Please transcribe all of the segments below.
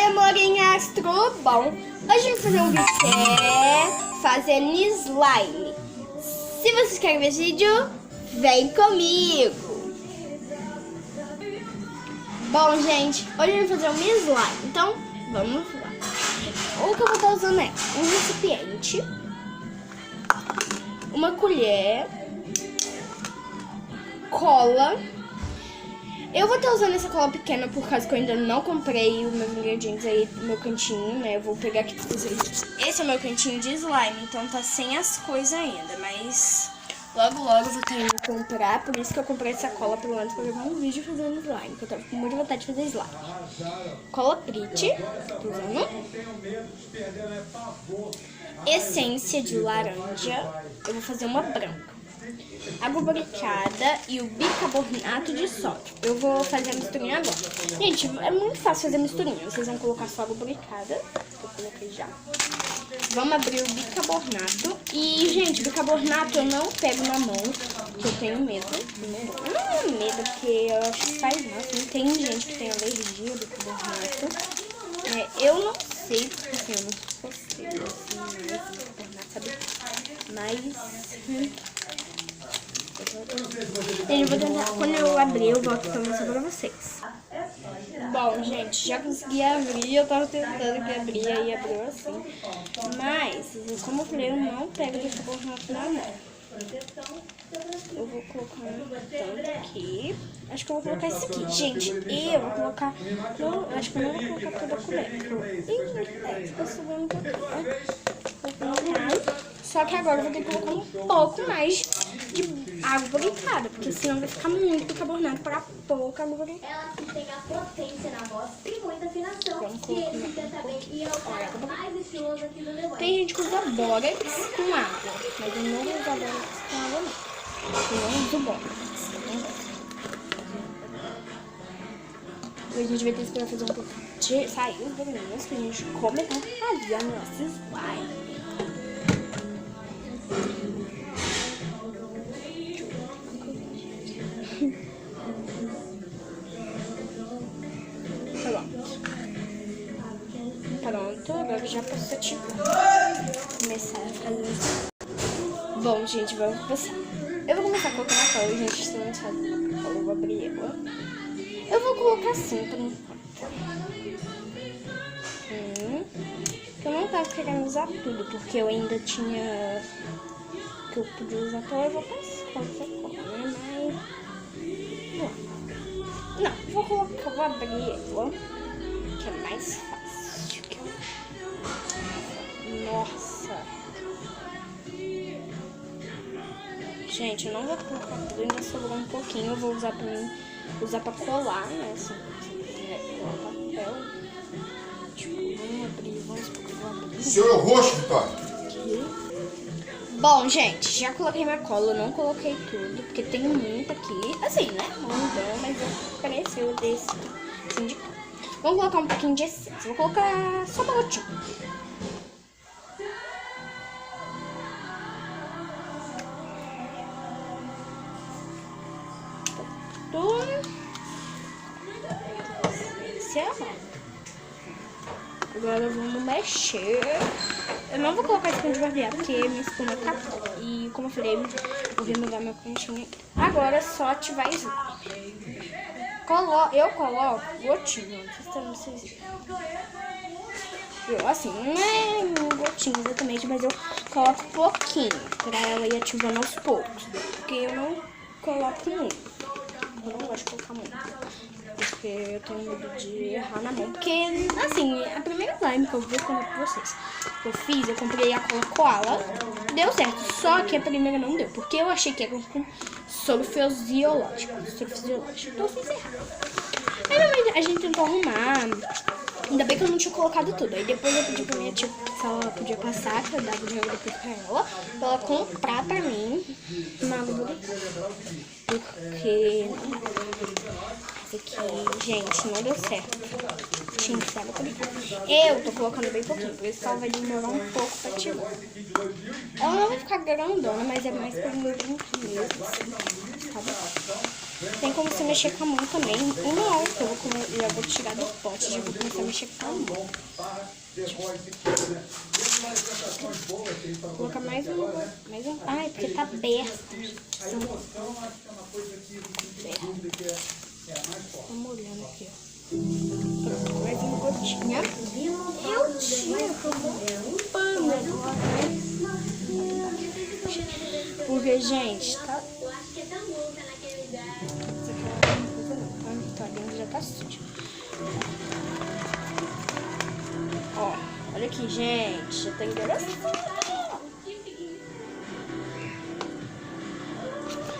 amorinhas, tudo bom? Hoje eu vou fazer um vídeo que é fazendo slime. Se vocês querem ver esse vídeo, vem comigo. Bom, gente, hoje eu vou fazer um slime, então vamos lá. O que eu vou estar usando é um recipiente, uma colher, cola. Eu vou estar usando essa cola pequena por causa que eu ainda não comprei os meus ingredientes aí do meu cantinho, né? Eu vou pegar aqui pra vocês. Esse é o meu cantinho de slime, então tá sem as coisas ainda, mas logo eu vou estar indo comprar. Por isso que eu comprei essa cola, pelo menos pra gravar um vídeo fazendo slime, porque eu tava com muita vontade de fazer slime. Cola Prit, tô usando. Essência de laranja, eu vou fazer uma branca. Água boricada e o bicarbonato de sódio. Eu vou fazer a misturinha agora. Gente, é muito fácil fazer a misturinha. Vocês vão colocar só água boricada, que eu coloquei já. Vamos abrir o bicarbonato. E, gente, bicarbonato eu não pego na mão, porque eu tenho medo. Não é medo, porque eu acho que faz mal. Tem gente que tem alergia ao bicarbonato. Eu não sei, porque assim, eu não gostei assim, bicarbonato, sabe? Mas... eu vou tentar, quando eu abrir, eu volto pra mostrar pra vocês. Bom, gente, já consegui abrir. Eu tava tentando que abrir, aí abriu assim. Mas, como eu falei, eu não pego de bicarbonato na mão. Eu vou colocar um tanto aqui. Acho que eu vou colocar esse aqui, gente. E eu vou colocar... acho que eu não vou colocar toda a colher. Ficou subindo um pouquinho. Vou colocar. Só que agora eu vou ter que colocar um pouco mais de água boricada, porque senão vai ficar muito bicarbonato para pouca água boricada. Ela tem a potência na voz e muita afinação. E ele se tenta bem. E é o cara mais estiloso aqui do negócio. Tem gente que usa bórax com água, mas eu não vou usar bórax com água, não. Eu não uso bórax. E a gente vai ter que esperar fazer um pouco de sair os bolinhos que a gente come pra fazer a nossa slime. Pronto, agora já posso começar a fazer. Bom, gente, vamos começar. Eu vou começar colocando a cola, gente, estou lançando a cola, eu vou abrir ela. Eu vou colocar assim, por enquanto. Eu não tava querendo usar tudo, porque eu ainda tinha... que eu podia usar cola, eu vou passar cola, né? Mas... não, vou abrir ela, que é mais fácil. Nossa. Gente, eu não vou colocar tudo, ainda sobrou um pouquinho. Eu vou usar pra colar, né? Assim, colar papel. Tipo, vamos abrir. O seu é o roxo, Vitória. Bom, gente, já coloquei minha cola. Eu não coloquei tudo, porque tem muito aqui. Assim, né? Não, mas apareceu desse assim de cola. Vamos colocar um pouquinho de essência. Vou colocar só uma gotinha. Agora vamos mexer. Eu não vou colocar espuma de barbear, porque minha espuma acabou. E como eu falei, eu vou remover meu cantinho. Agora é só ativar isso. Eu coloco gotinha. Não sei se eu, assim, não é gotinha exatamente, mas eu coloco um pouquinho pra ela ir ativando aos poucos. Porque eu não coloco muito. Eu não gosto de colocar muito, porque eu tenho medo de errar na mão. Porque, assim, a primeira slime que eu vou contar pra vocês, que eu fiz, eu comprei a cola koala, deu certo. Só que a primeira não deu, porque eu achei que era com soro fisiológico. Então eu fiz errado. Aí a gente tentou arrumar. Ainda bem que eu não tinha colocado tudo. Aí depois eu pedi pra minha tia se ela podia passar, que eu dava o dinheiro depois pra ela comprar pra mim uma água boricada. Porque esse aqui, gente, não deu certo. Tinha que ser água boricada. Eu tô colocando bem pouquinho, por isso que ela vai demorar um pouco pra ativar. Ela não vai ficar grandona, mas é mais pra meu brinquedo mesmo, assim. Tá bom? Tem como você mexer com a mão também. Uma hora que eu vou tirar do pote, já vou começar a mexer com a mão. Vou colocar mais um. Ai, porque tá aberto. Vamos olhando aqui, ó. Pronto, mais uma gotinha. Eu tiro um pano agora. Porque, gente, tá... Eu acho que é tão bom estar naquele lugar. Tá dentro, já tá sujo. Ó, olha aqui, gente. Já tá engrossando.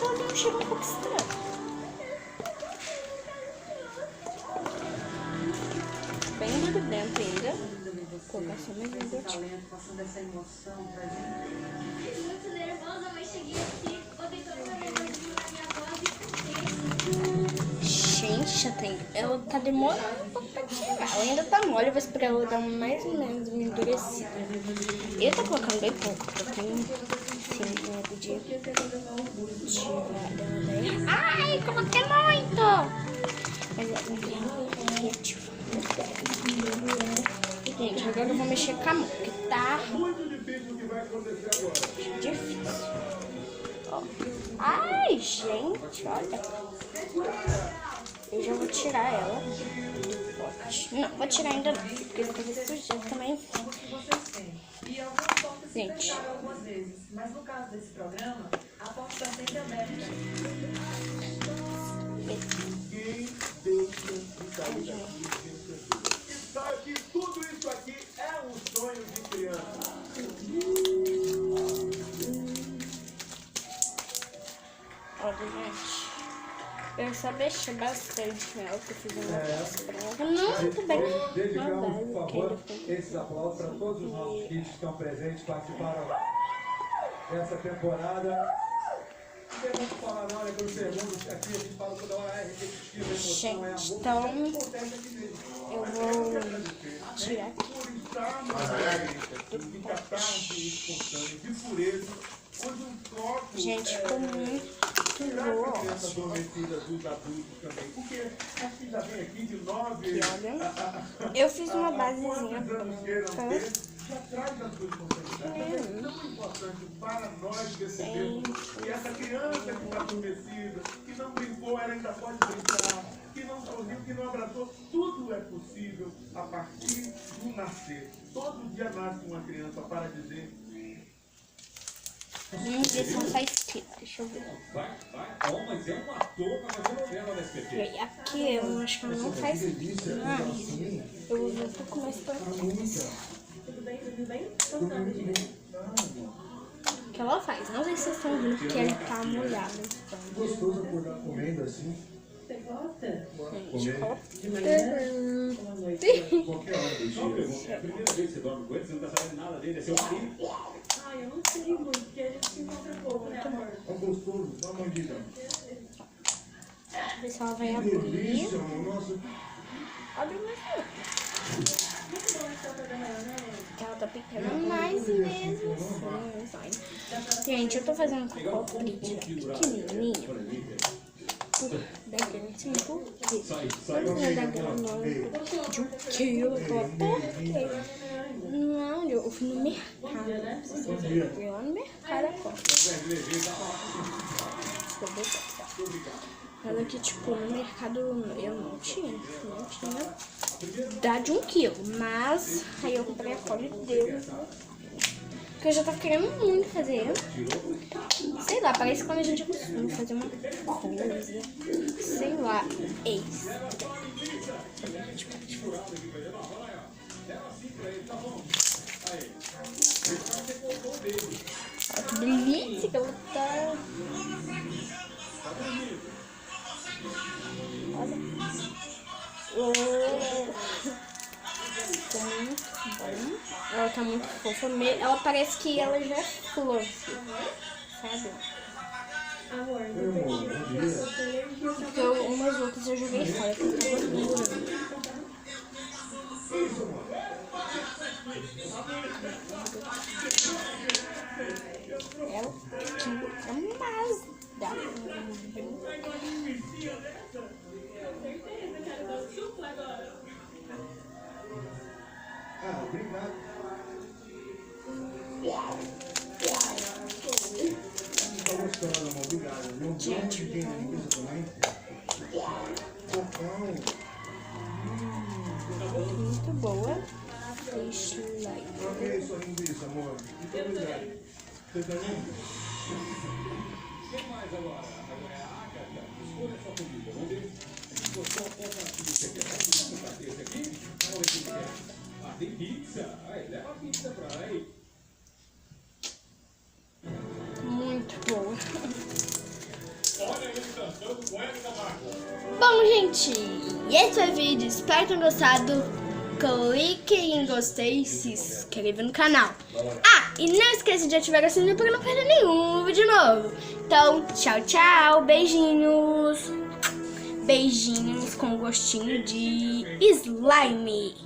Ela tem um cheiro um pouco estranho. Bem grudento ainda. Vou colocar só mais um gotinho. Muito nervosa, mas cheguei aqui. Vou tentar fazer na minha voz e Gente, já tem. Ela tá demorando um pouco pra tirar. Ela ainda tá mole, eu vou esperar ela dar mais ou menos uma endurecida. Eu tô colocando bem pouco, porque eu tenho medo de tirar dela daí. Ai, coloquei muito! Mas é criativo. Gente, agora eu vou mexer com a mão, porque tá difícil. Ó. Ai, gente, olha. Eu já vou tirar ela do pote. Não, vou tirar ainda não, porque se fazer sujeira também. Gente. Mas no caso desse programa, a porta está sempre aberta. Sabe que tudo isso aqui é um sonho de criança. Olha, gente. Eu só mexi bastante nela, que eu fiz uma peça pra ela. Não, muito bem. Dedicamos, por favor, esses aplausos para todos os nossos kits que estão presentes, participaram dessa temporada. Não tem muito falar não, né? Quando perguntas aqui, a gente fala toda hora, é repetitivo, é emoção, é amor. Gente, então eu vou tirar aqui do pote. Gente, ficou muito ótimo. Aqui, olha. Eu fiz uma basezinha branca. Atrás das suas responsabilidades. É tão importante para nós percebermos que essa criança que está adormecida, que não brincou, ela ainda pode brincar, que não sorriu, que não abraçou, tudo é possível a partir do nascer. Todo dia nasce uma criança para dizer. Injeção só escrita, deixa eu ver. Vai. Ó, mas é um ator pra fazer novela da SBT. E aqui eu acho que ela não faz mais. Eu vou ver um pouco mais pra trás. Tudo bem? Gostando de O que ela faz? Não sei se vocês estão vendo porque ele tá molhado. Gostoso acordar comendo assim. Você gosta? Gente, ó. De manhã? Boa noite. Qualquer hora do Só uma dia. pergunta, é a primeira vez que você dorme com ele, você não tá sabendo nada dele, é seu marido. Ah, eu não sei muito, porque a gente se encontra pouco, né, amor? É gostoso, dá uma mordida. Ver se ela vai Que abrir. delícia, amor. Nossa. Abre mais uma. Muito bom esse café da manhã, né? Ela tá picando mais mesmo assim. Gente, eu tô fazendo com copo pequenininho. Daquele assim, por quê? Quando é da granola, de 1 quilo, por quê? Não, eu fui no mercado. Eu lá no mercado a copa. Ela que, tipo, no mercado eu não tinha. Dá de 1 quilo, mas aí eu comprei a cola e deu. Porque eu já tava querendo muito fazer. Sei lá, parece que quando a gente acostuma fazer uma coisa. Sei lá, isso. Olha que delícia que ela tá. Olha. Ficou muito bom. Ela tá muito fofa. Ela parece que ela já é flor, sabe? Amor, Porque umas outras eu joguei fora, porque eu tava dura. Ela tinha mais. Obrigado. Tá gostando, amor. Obrigado. Não Gente, tem linguiça também? Porcão. muito boa. Fish like. Ok, sua linguiça, amor. Muito obrigado. Você também? Quem mais agora? Agora é a Agatha. Escolha sua comida. Vamos ver. Gostou? Qual prato você quer? Vamos botar esse aqui? Vamos ver o que você quer. Ah, tem pizza. Aí, leva a pizza pra aí. Muito boa. Olha ele dançando com ele da Marco. Bom, gente, esse foi o vídeo. Espero que tenham gostado. Clique em gostei e se inscreva no canal. Ah, e não esqueça de ativar o sininho para não perder nenhum vídeo novo. Então, tchau, tchau. Beijinhos. Beijinhos com gostinho de slime.